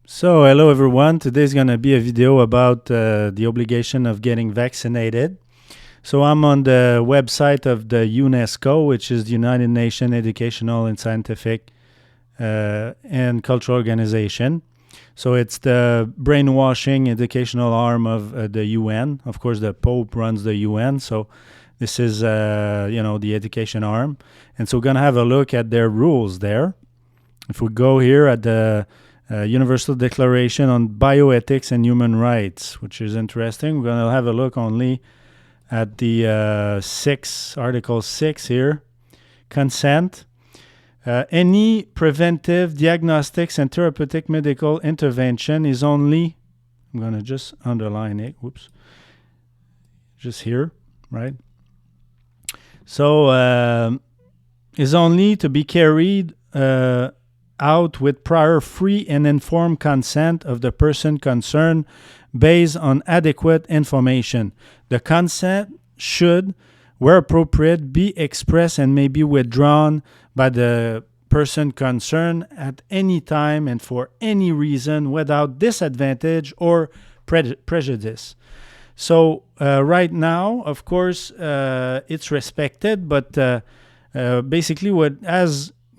So, hello everyone. Today's going to be a video about the obligation of getting vaccinated. So, I'm on the website of the UNESCO, which is the United Nations Educational and Scientific and Cultural Organization. So, it's the brainwashing educational arm of the UN. Of course, the Pope runs the UN. So, this is, the education arm. And so, we're going to have a look at their rules there. If we go here at the Universal Declaration on Bioethics and Human Rights, which is interesting. We're going to have a look only at the Article 6 here. Consent. Any preventive, diagnostics, and therapeutic medical intervention is only, I'm going to just underline it, just here, right? So, is only to be carried out with prior free and informed consent of the person concerned based on adequate information. The consent should, where appropriate, be expressed and may be withdrawn by the person concerned at any time and for any reason without disadvantage or prejudice. So right now, of course, it's respected, but basically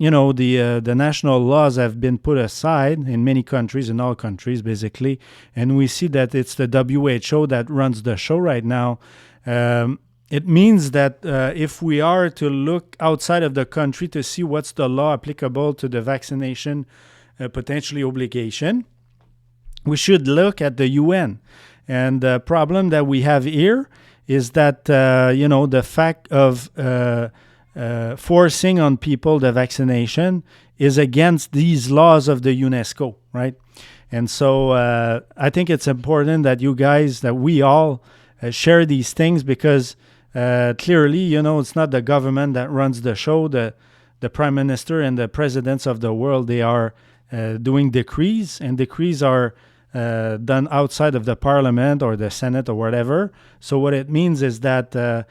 the national laws have been put aside in many countries, in all countries, basically. And we see that it's the WHO that runs the show right now. It means that if we are to look outside of the country to see what's the law applicable to the vaccination potentially obligation, we should look at the UN. And the problem that we have here is that, the fact of forcing on people the vaccination is against these laws of the UNESCO, right? And so I think it's important that you guys, that we all share these things because clearly, it's not the government that runs the show. The prime minister and the presidents of the world, they are doing decrees, and decrees are done outside of the parliament or the Senate or whatever. So what it means is that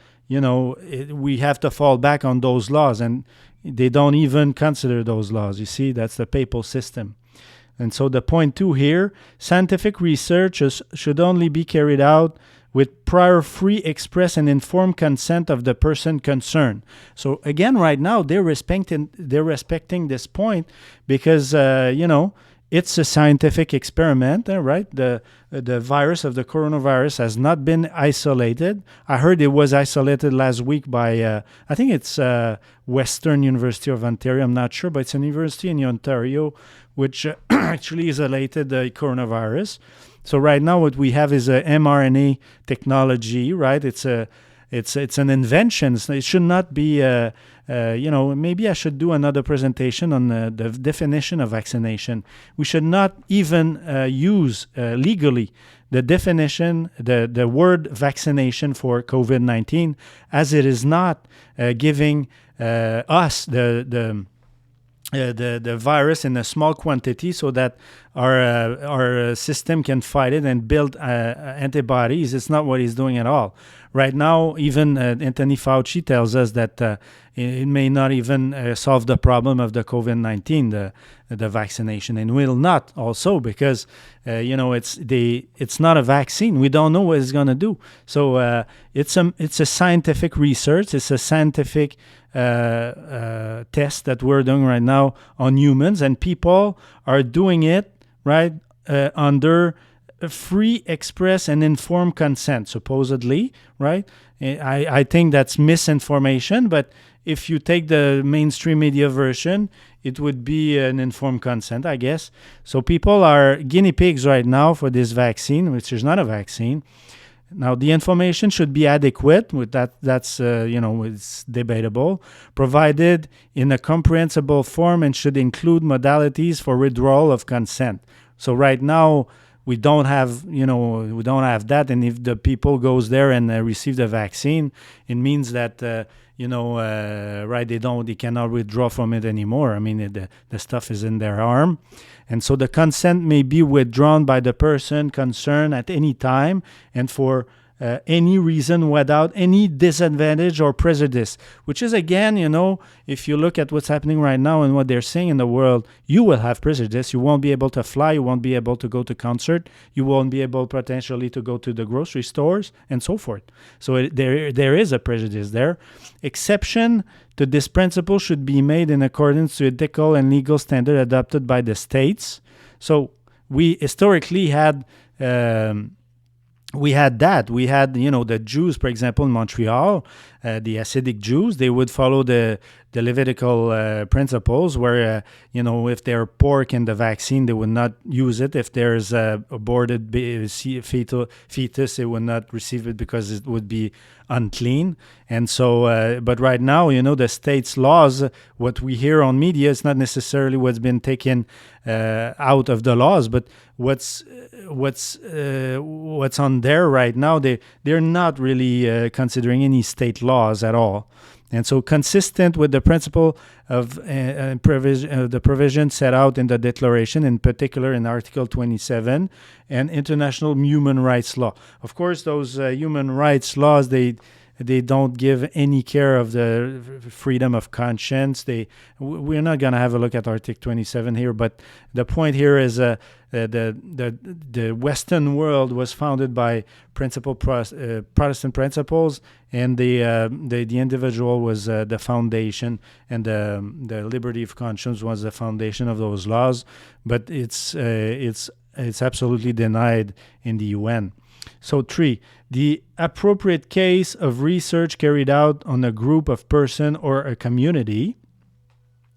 we have to fall back on those laws, and they don't even consider those laws. You see, that's the papal system. And so the point two here, scientific research should only be carried out with prior free, express, and informed consent of the person concerned. So again, right now, they're respecting this point because, it's a scientific experiment, right? The virus of the coronavirus has not been isolated. I heard it was isolated last week by, I think it's Western University of Ontario. I'm not sure, but it's a university in Ontario which actually isolated the coronavirus. So right now what we have is a mRNA technology, right? It's an invention. It should not be, maybe I should do another presentation on the definition of vaccination. We should not even use legally the definition, the word vaccination for COVID-19, as it is not giving us the virus in a small quantity so that our system can fight it and build antibodies. It's not what he's doing at all. Right now, even Anthony Fauci tells us that it may not even solve the problem of the COVID-19, the vaccination, and will not also because it's not a vaccine. We don't know what it's going to do. So it's a scientific research. It's a scientific test that we're doing right now on humans, and people are doing it right under free, express, and informed consent, supposedly, right? I think that's misinformation, but if you take the mainstream media version, it would be an informed consent, I guess. So people are guinea pigs right now for this vaccine, which is not a vaccine. Now, the information should be adequate. With that's it's debatable, provided in a comprehensible form, and should include modalities for withdrawal of consent. So right now, we don't have that, and if the people goes there and receive the vaccine, it means that they cannot withdraw from it anymore. I mean, the stuff is in their arm, and so the consent may be withdrawn by the person concerned at any time and for any reason without any disadvantage or prejudice, which is, again, if you look at what's happening right now and what they're saying in the world, you will have prejudice. You won't be able to fly. You won't be able to go to concert. You won't be able potentially to go to the grocery stores and so forth. So there is a prejudice there. Exception to this principle should be made in accordance to ethical and legal standard adopted by the states. So we historically had that. We had, the Jews, for example, in Montreal, the Hasidic Jews, they would follow the Levitical principles where, if they're pork in the vaccine, they would not use it. If there's a aborted fetus, they would not receive it because it would be unclean. And so, but right now, the state's laws, what we hear on media is not necessarily what's been taken out of the laws, but what's on there right now. They're not really considering any state laws at all. And so, consistent with the principle of the provision set out in the Declaration, in particular in Article 27, and international human rights law. Of course, those human rights laws, they don't give any care of the freedom of conscience. We're not going to have a look at Article 27 here, but the point here is the Western world was founded by Protestant principles, and the individual was the foundation, and the liberty of conscience was the foundation of those laws. But it's absolutely denied in the UN. So 3, the appropriate case of research carried out on a group of person or a community.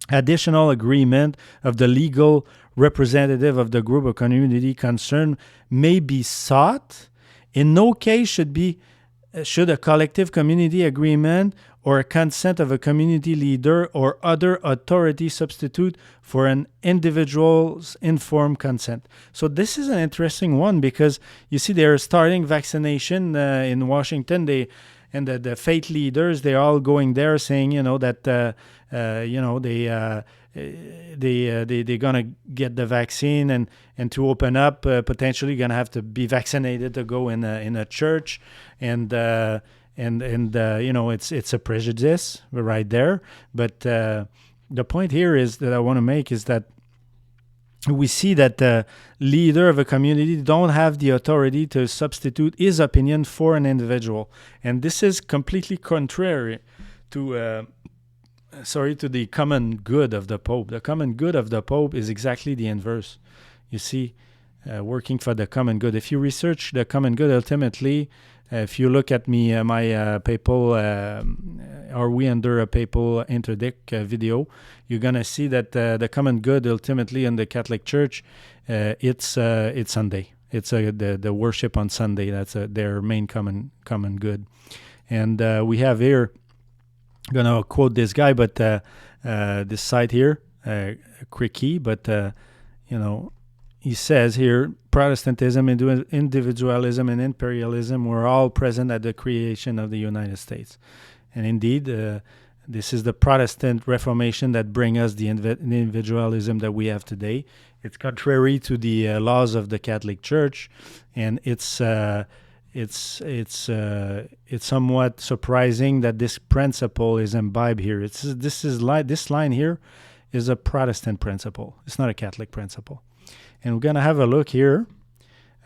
Additional agreement of the legal representative of the group or community concerned may be sought. In no case should a collective community agreement or a consent of a community leader or other authority substitute for an individual's informed consent. So this is an interesting one because you see they're starting vaccination in Washington. The faith leaders, they're all going there saying, that they're gonna get the vaccine and to open up, potentially gonna have to be vaccinated to go in a church, and it's a prejudice right there. But the point here is that I want to make is that we see that the leader of a community don't have the authority to substitute his opinion for an individual, and this is completely contrary to the common good of the Pope. The common good of the Pope is exactly the inverse. You see, working for the common good. If you research the common good, ultimately, if you look at my papal, are we under a papal interdict video, you're gonna see that the common good ultimately in the Catholic Church, it's Sunday. It's the worship on Sunday. That's their main common good. And we have here, I'm gonna quote this guy, but this site here, quickie, but he says here, Protestantism, individualism, and imperialism were all present at the creation of the United States. And indeed, this is the Protestant Reformation that brings us the individualism that we have today. It's contrary to the laws of the Catholic Church, and it's somewhat surprising that this principle is imbibed here. This line here is a Protestant principle. It's not a Catholic principle. And we're going to have a look here,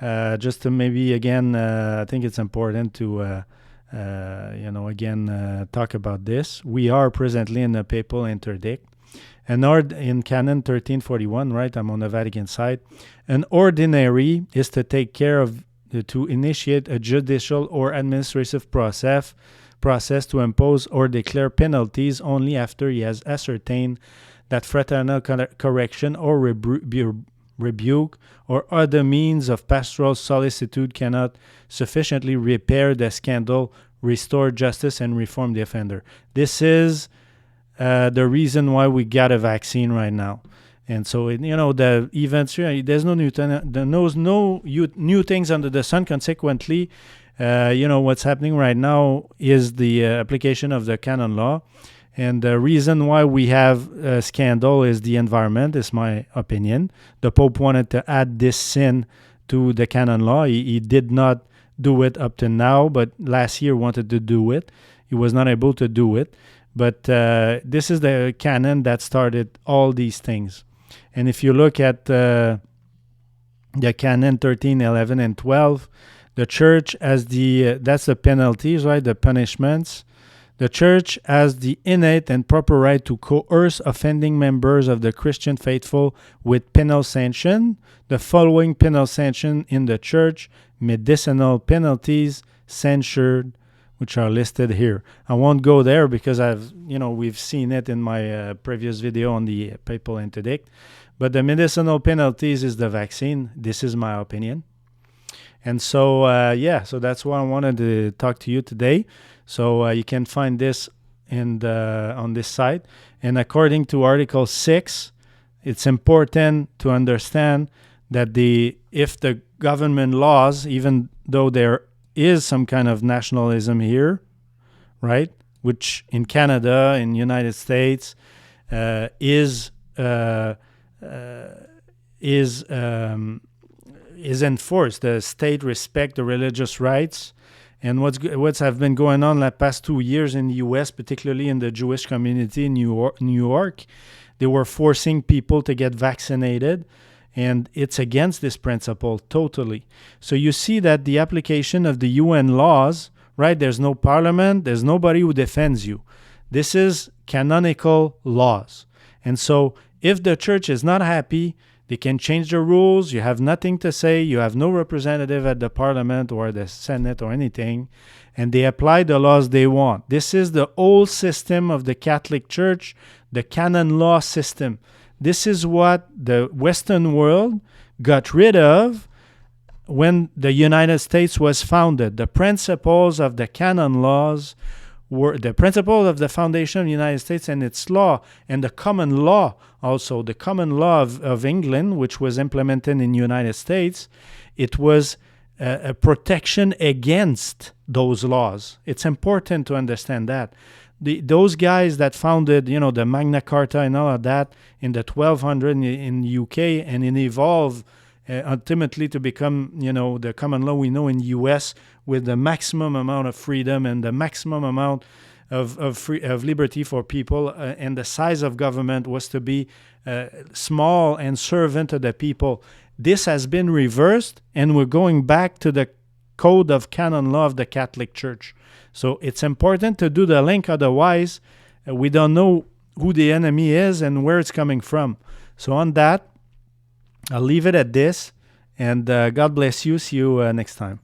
just to maybe, again, I think it's important to, talk about this. We are presently in a papal interdict. In Canon 1341, right, I'm on the Vatican side, an ordinary is to take care of, to initiate a judicial or administrative process to impose or declare penalties only after he has ascertained that fraternal correction or rebuke or other means of pastoral solicitude cannot sufficiently repair the scandal, restore justice, and reform the offender. This is the reason why we got a vaccine right now. And so, the events, there's no new things under the sun. Consequently, what's happening right now is the application of the canon law. And the reason why we have a scandal is the environment, is my opinion. The Pope wanted to add this sin to the canon law. He did not do it up to now, but last year wanted to do it. He was not able to do it. But this is the canon that started all these things. And if you look at the canon 13, 11, and 12, the church as that's the penalties, right? The punishments. The church has the innate and proper right to coerce offending members of the Christian faithful with penal sanction. The following penal sanction in the church: medicinal penalties, censured, which are listed here. I won't go there because we've seen it in my previous video on the papal interdict. But the medicinal penalties is the vaccine. This is my opinion. And so, so that's why I wanted to talk to you today. So you can find this on this site. And according to Article 6, it's important to understand that if the government laws, even though there is some kind of nationalism here, right, which in Canada, in the United States, is enforced. The state respect the religious rights. And what's have been going on the past 2 years in the U.S., particularly in the Jewish community in New York, they were forcing people to get vaccinated, and it's against this principle totally. So you see that the application of the UN laws, right? There's no parliament, there's nobody who defends you. This is canonical laws. And so if the church is not happy, they can change the rules. You have nothing to say. You have no representative at the parliament or the Senate or anything. And they apply the laws they want. This is the old system of the Catholic Church, the canon law system. This is what the Western world got rid of when the United States was founded. The principles of the canon laws were the principles of the foundation of the United States and its law, and the common law also. The common law of England, which was implemented in the United States, it was a protection against those laws. It's important to understand that. Those guys that founded, the Magna Carta and all of that in the 1200 in the UK, and it evolved ultimately to become, the common law we know in the US, with the maximum amount of freedom and the maximum amount of liberty for people, and the size of government was to be small and servant to the people. This has been reversed, and we're going back to the code of canon law of the Catholic Church. So it's important to do the link, otherwise we don't know who the enemy is and where it's coming from. So on that, I'll leave it at this, and God bless you. See you next time.